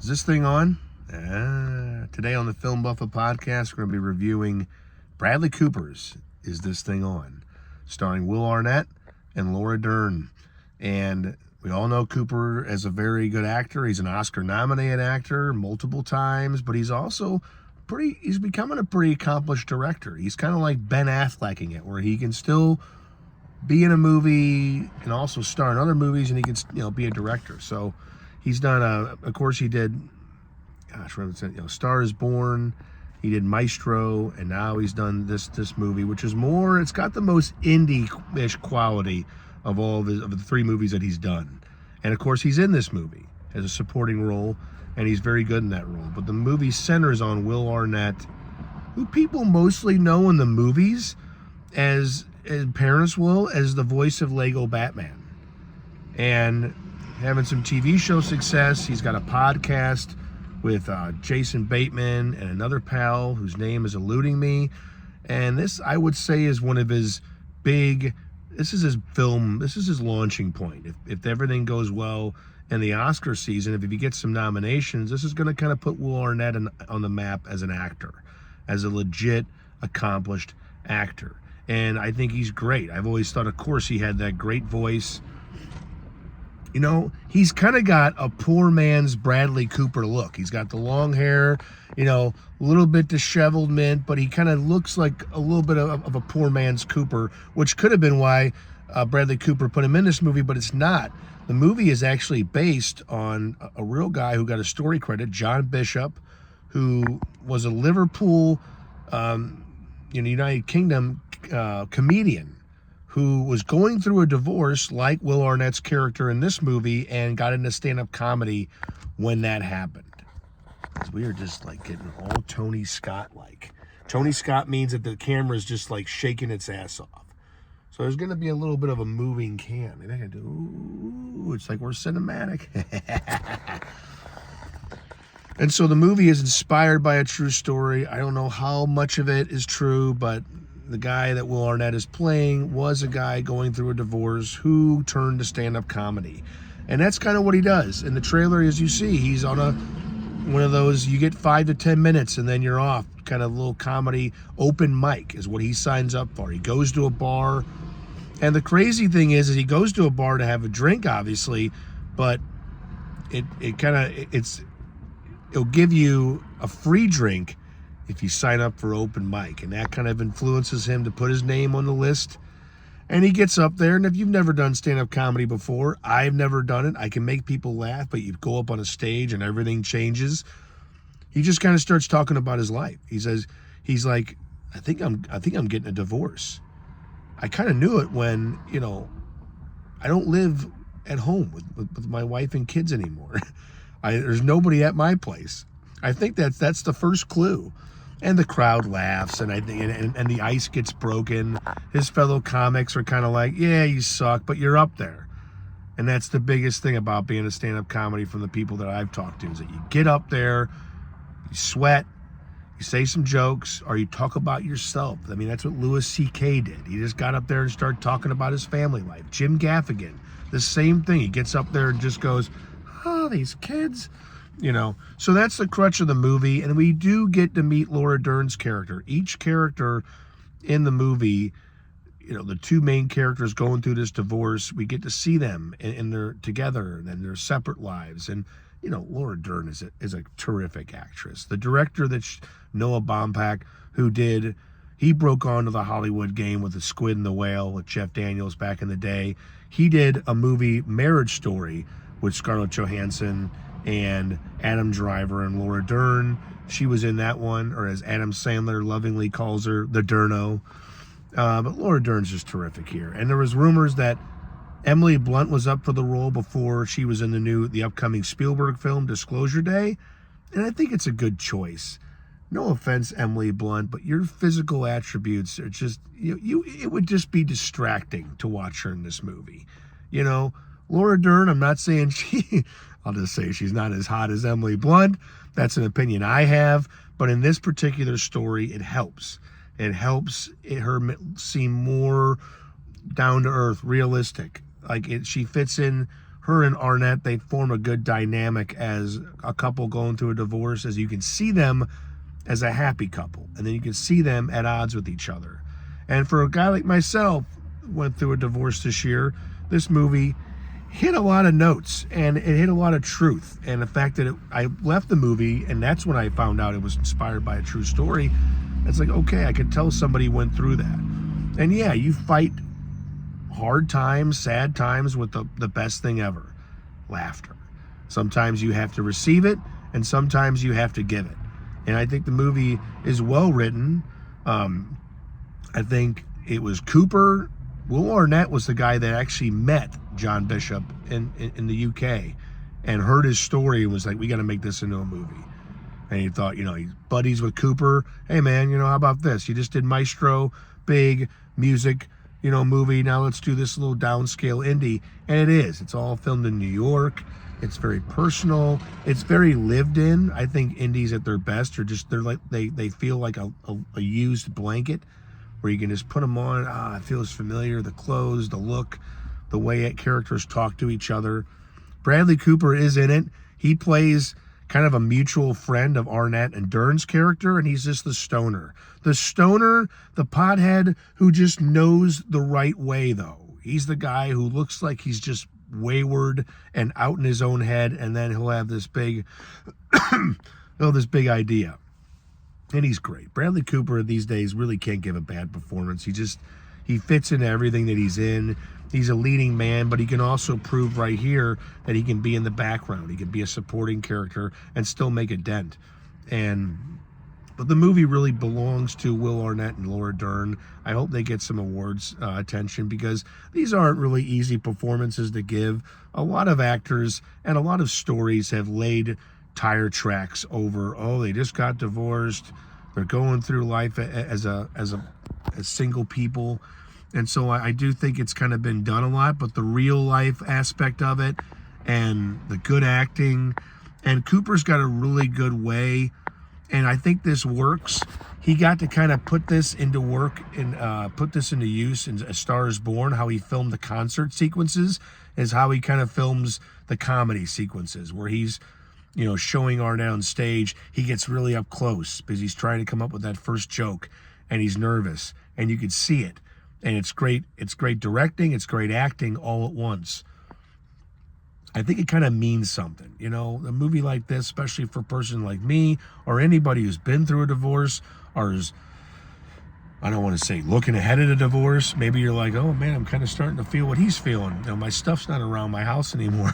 Is this thing on? Today on the Film Buffa podcast, we're going to be reviewing Bradley Cooper's Is This Thing On? Starring Will Arnett and Laura Dern. And we all know Cooper as a very good actor. He's an Oscar-nominated actor multiple times, but he's also he's becoming a pretty accomplished director. He's kind of like Ben Afflecking it, where he can still be in a movie and also star in other movies, and he can, be a director. So he's done of course he did, Star is Born, he did Maestro, and now he's done this movie, which is more, it's got the most indie-ish quality of all of the three movies that he's done. And of course he's in this movie as a supporting role, and he's very good in that role. But the movie centers on Will Arnett, who people mostly know in the movies as parents will, as the voice of Lego Batman. And having some TV show success. He's got a podcast with Jason Bateman and another pal whose name is eluding me. And this, I would say, is one of his this is his launching point. If everything goes well in the Oscar season, if he gets some nominations, this is going to kind of put Will Arnett on the map as an actor, as a legit, accomplished actor. And I think he's great. I've always thought, of course, he had that great voice. He's kind of got a poor man's Bradley Cooper look. He's got the long hair, a little bit disheveled mint, but he kind of looks like a little bit of a poor man's Cooper, which could have been why Bradley Cooper put him in this movie, but it's not. The movie is actually based on a real guy who got a story credit, John Bishop, who was a Liverpool, United Kingdom comedian who was going through a divorce like Will Arnett's character in this movie, and got into stand-up comedy when that happened. Because we are just like getting all Tony Scott-like. Tony Scott means that the camera is just like shaking its ass off. So there's going to be a little bit of a moving cam. Maybe I can do, ooh, it's like we're cinematic. And so the movie is inspired by a true story. I don't know how much of it is true, but the guy that Will Arnett is playing was a guy going through a divorce who turned to stand-up comedy. And that's kind of what he does. In the trailer, as you see, he's on one of those, you get 5 to 10 minutes and then you're off, kind of little comedy open mic is what he signs up for. He goes to a bar, and the crazy thing is he goes to a bar to have a drink, obviously, but it'll give you a free drink if you sign up for open mic, and that kind of influences him to put his name on the list. And he gets up there, and if you've never done stand-up comedy before, I've never done it. I can make people laugh, but you go up on a stage and everything changes. He just kind of starts talking about his life. He's like, I think I'm getting a divorce. I kind of knew it when, I don't live at home with my wife and kids anymore. There's nobody at my place. I think that's the first clue. And the crowd laughs, and and the ice gets broken. His fellow comics are kind of like, yeah, you suck, but you're up there. And that's the biggest thing about being a stand-up comedy from the people that I've talked to, is that you get up there, you sweat, you say some jokes, or you talk about yourself. I mean, that's what Louis C.K. did. He just got up there and started talking about his family life. Jim Gaffigan, the same thing. He gets up there and just goes, oh, these kids. So that's the crutch of the movie, and we do get to meet Laura Dern's character. Each character in the movie, the two main characters going through this divorce, we get to see them in their together and their separate lives. And Laura Dern is a terrific actress. The director, Noah Baumbach, he broke onto the Hollywood game with The Squid and the Whale with Jeff Daniels back in the day. He did a movie, Marriage Story, with Scarlett Johansson and Adam Driver and Laura Dern. She was in that one, or as Adam Sandler lovingly calls her, the Durno. But Laura Dern's just terrific here. And there was rumors that Emily Blunt was up for the role before she was in the upcoming Spielberg film, Disclosure Day. And I think it's a good choice. No offense, Emily Blunt, but your physical attributes are just, it would just be distracting to watch her in this movie. Laura Dern, I'm not saying I'll just say she's not as hot as Emily Blunt. That's an opinion I have. But in this particular story, it helps. It helps her seem more down to earth, realistic. She fits in her and Arnett, they form a good dynamic as a couple going through a divorce, as you can see them as a happy couple, and then you can see them at odds with each other. And for a guy like myself, went through a divorce this year, this movie hit a lot of notes, and it hit a lot of truth. And the fact that I left the movie, and that's when I found out it was inspired by a true story. It's like, okay, I could tell somebody went through that. And yeah, you fight hard times, sad times with the best thing ever, laughter. Sometimes you have to receive it, and sometimes you have to give it. And I think the movie is well written. I think it was Cooper. Will Arnett was the guy that actually met John Bishop in the UK and heard his story and was like, we got to make this into a movie. And he thought, he's buddies with Cooper. Hey, man, how about this? You just did Maestro, big music, movie. Now let's do this little downscale indie. And it is. It's all filmed in New York. It's very personal. It's very lived in. I think indies at their best are just, they feel like a used blanket where you can just put them on. It feels familiar. The clothes, the look, the way characters talk to each other. Bradley Cooper is in it. He plays kind of a mutual friend of Arnett and Dern's character, and he's just the stoner. The stoner, the pothead who just knows the right way, though. He's the guy who looks like he's just wayward and out in his own head, and then he'll have this big, this big idea. And he's great. Bradley Cooper these days really can't give a bad performance. He fits into everything that he's in. He's a leading man, but he can also prove right here that he can be in the background. He can be a supporting character and still make a dent. But the movie really belongs to Will Arnett and Laura Dern. I hope they get some awards attention, because these aren't really easy performances to give. A lot of actors and a lot of stories have laid tire tracks over, they just got divorced. They're going through life as single people. And so I do think it's kind of been done a lot, but the real life aspect of it and the good acting, and Cooper's got a really good way, and I think this works. He got to kind of put this into work and put this into use in A Star Is Born. How he filmed the concert sequences is how he kind of films the comedy sequences, where he's showing Arnett on stage. He gets really up close because he's trying to come up with that first joke, and he's nervous, and you can see it. And it's great. It's great directing. It's great acting all at once. I think it kind of means something. A movie like this, especially for a person like me or anybody who's been through a divorce or is, I don't want to say looking ahead at a divorce. Maybe you're like, oh man, I'm kind of starting to feel what he's feeling. My stuff's not around my house anymore.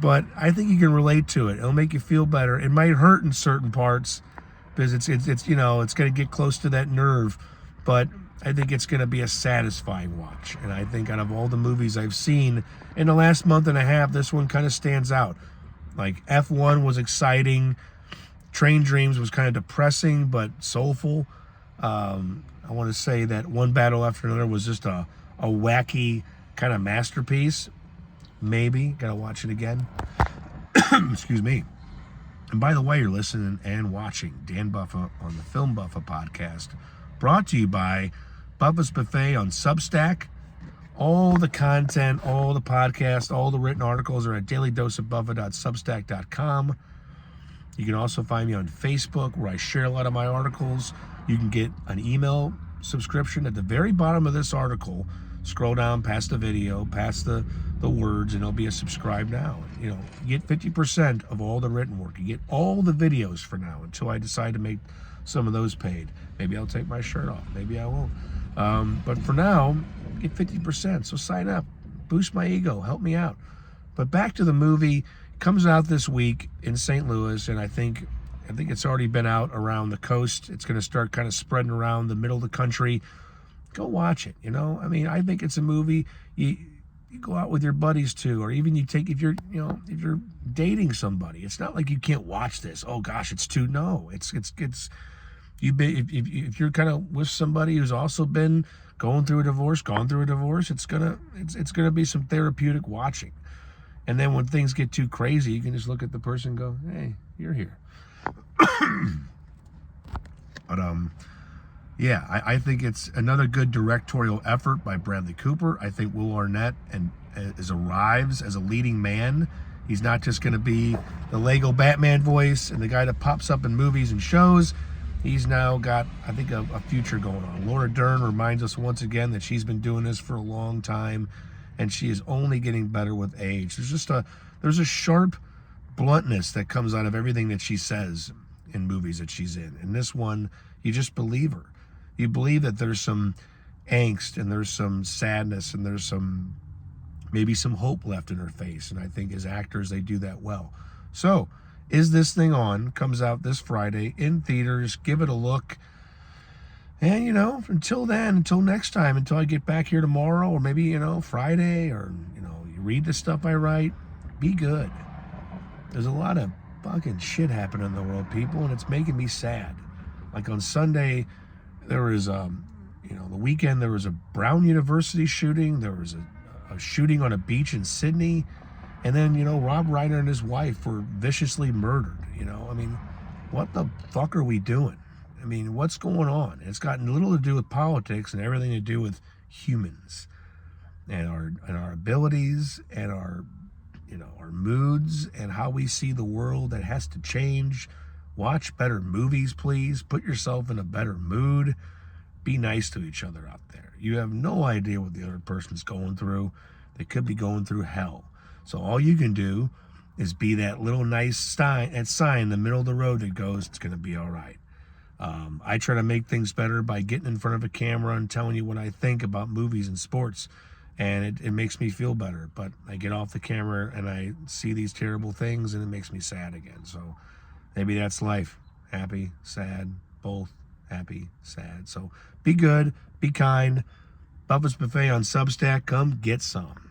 But I think you can relate to it. It'll make you feel better. It might hurt in certain parts because it's going to get close to that nerve. But I think it's going to be a satisfying watch. And I think out of all the movies I've seen in the last month and a half, this one kind of stands out. Like F1 was exciting. Train Dreams was kind of depressing but soulful. I want to say that One Battle After Another was just a wacky kind of masterpiece. Maybe. Got to watch it again. Excuse me. And by the way, you're listening and watching Dan Buffa on the Film Buffa podcast. Brought to you by Buffa's Buffet on Substack. All the content, all the podcasts, all the written articles are at dailydoseofbuffa.substack.com. You can also find me on Facebook, where I share a lot of my articles. You can get an email subscription at the very bottom of this article. Scroll down past the video, past the words, and it'll be a subscribe now. You get 50% of all the written work. You get all the videos for now until I decide to make some of those paid. Maybe I'll take my shirt off. Maybe I won't. But for now, get 50%. So sign up. Boost my ego. Help me out. But back to the movie. It comes out this week in St. Louis, and I think it's already been out around the coast. It's going to start kind of spreading around the middle of the country. Go watch it. I think it's a movie you go out with your buddies to, or even you take if you're dating somebody. It's not like you can't watch this. Oh gosh, it's too. No, it's if you're kind of with somebody who's also been gone through a divorce, it's gonna be some therapeutic watching. And then when things get too crazy, you can just look at the person and go, hey, you're here. But Yeah, I think it's another good directorial effort by Bradley Cooper. I think Will Arnett arrives as a leading man. He's not just going to be the Lego Batman voice and the guy that pops up in movies and shows. He's now got, I think, a future going on. Laura Dern reminds us once again that she's been doing this for a long time, and she is only getting better with age. There's a sharp bluntness that comes out of everything that she says in movies that she's in. And this one, you just believe her. You believe that there's some angst and there's some sadness and there's maybe some hope left in her face. And I think as actors, they do that well. So, Is This Thing On? Comes out this Friday in theaters. Give it a look. And, until then, until next time, until I get back here tomorrow or maybe, Friday or, you read the stuff I write, be good. There's a lot of fucking shit happening in the world, people, and it's making me sad. Like on Sunday, there was, the weekend, there was a Brown University shooting. There was a shooting on a beach in Sydney. And then, Rob Reiner and his wife were viciously murdered. What the fuck are we doing? What's going on? It's got little to do with politics and everything to do with humans and our abilities and our moods and how we see the world. That has to change. Watch better movies, please. Put yourself in a better mood. Be nice to each other out there. You have no idea what the other person's going through. They could be going through hell. So all you can do is be that little nice sign in the middle of the road that goes, it's going to be all right. I try to make things better by getting in front of a camera and telling you what I think about movies and sports. And it makes me feel better. But I get off the camera and I see these terrible things and it makes me sad again. So maybe that's life. Happy, sad, both. Happy, sad. So be good, be kind. Buffett's Buffet on Substack. Come get some.